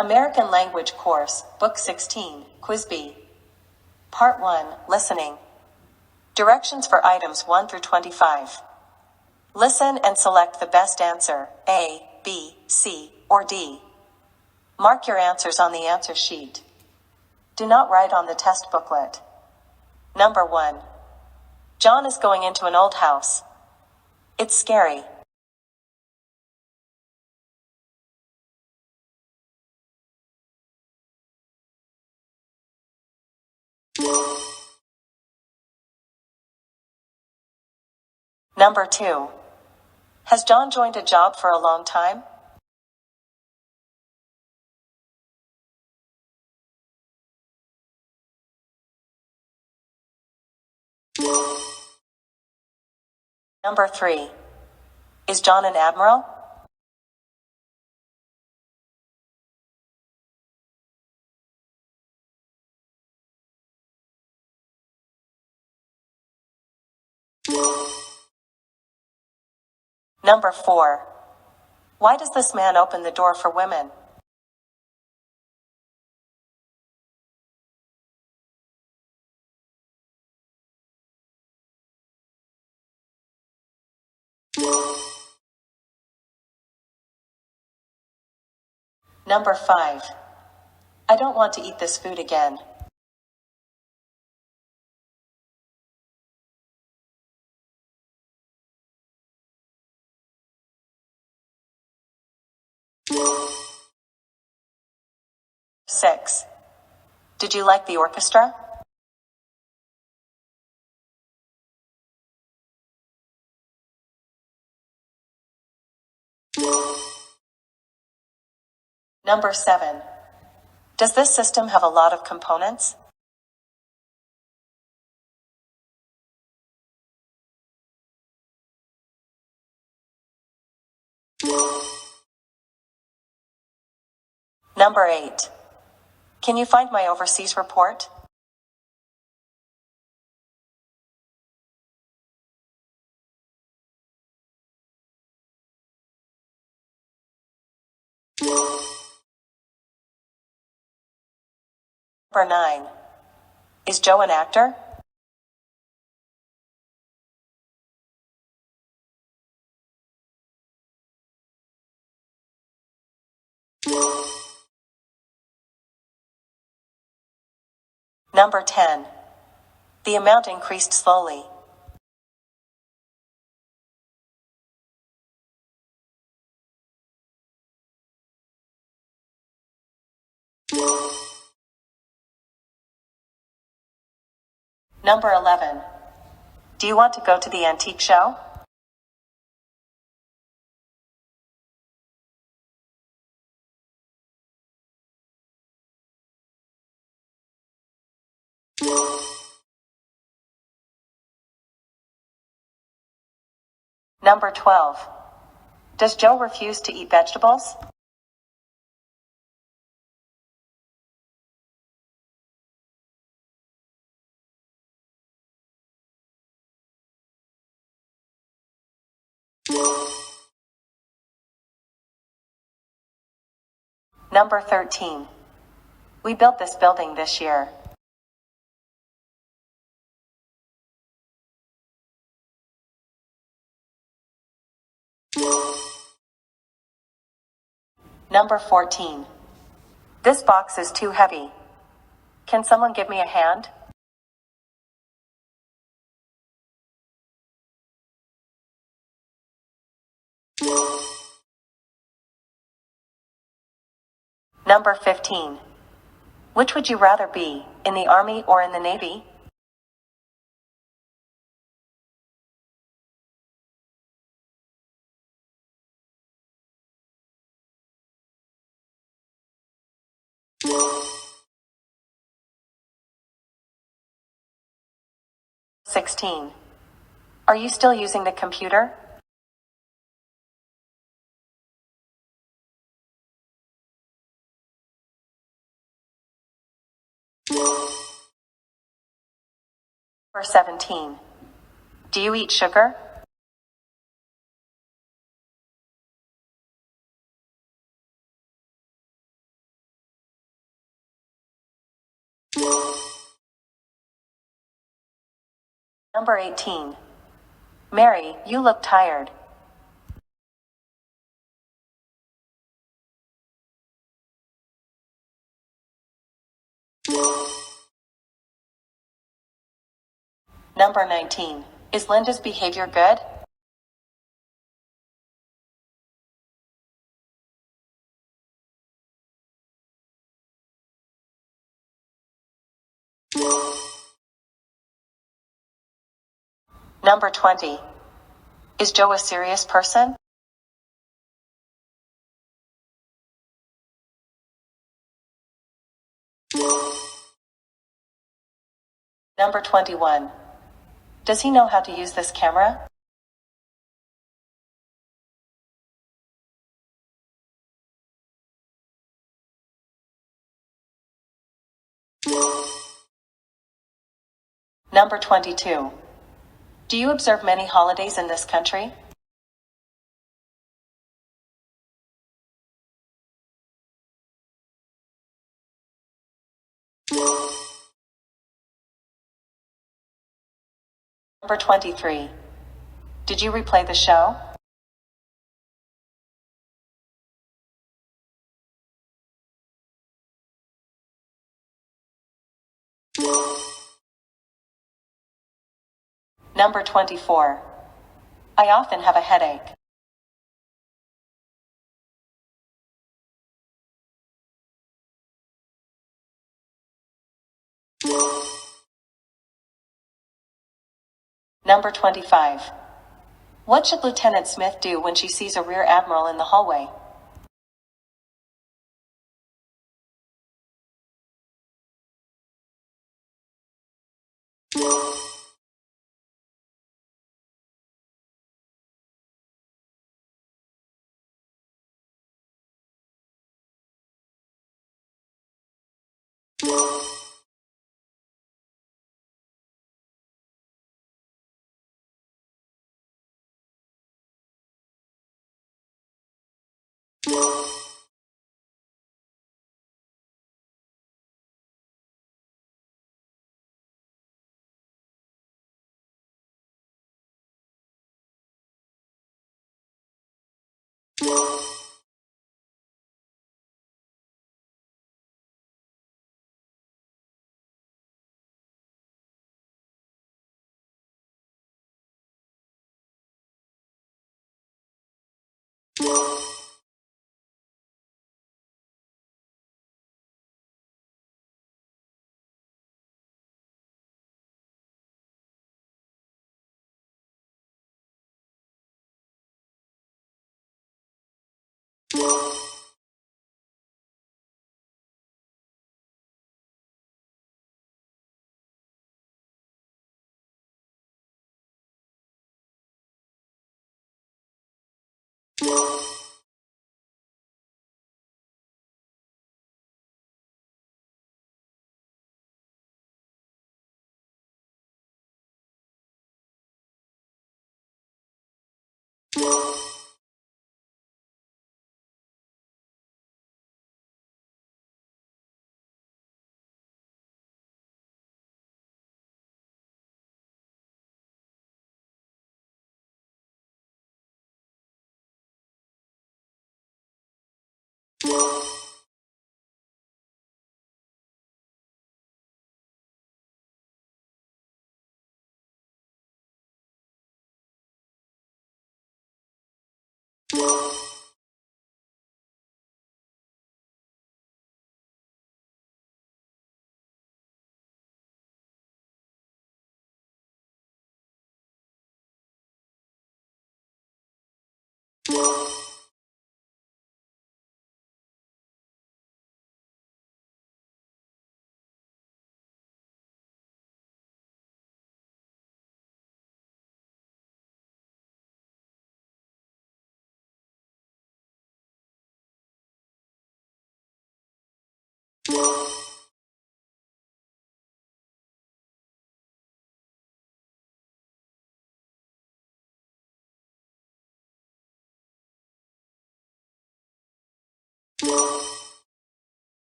American Language Course, Book 16, Quiz B. Part 1, Listening. Directions for items 1 through 25. Listen and select the best answer, A, B, C, or D. Mark your answers on the answer sheet. Do not write on the test booklet. Number 1. John is going into an old house. It's scary. Number 2. Has John joined a job for a long time? Number 3. Is John an admiral? Number 4. Why does this man open the door for women? Number 5. I don't want to eat this food again. Number 6. Did you like the orchestra? Number 7. Does this system have a lot of components? Number 8. Can you find my overseas report? Number 9. Is Joe an actor? Number 10. The amount increased slowly. Number 11. Do you want to go to the antique show? Number 12. Does Joe refuse to eat vegetables? Number 13. We built this building this year. Number 14. This box is too heavy. Can someone give me a hand? Number 15. Which would you rather be, in the Army or in the Navy? Number 16. Are you still using the computer? Number 17. Do you eat sugar? Number 18. Mary, you look tired. Number 19. Is Linda's behavior good? Number 20. Is Joe a serious person? Number 21. Does he know how to use this camera? Number 22. Do you observe many holidays in this country? Number 23. Did you replay the show? Number 24. I often have a headache. Number 25. What should Lieutenant Smith do when she sees a rear admiral in the hallway?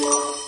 you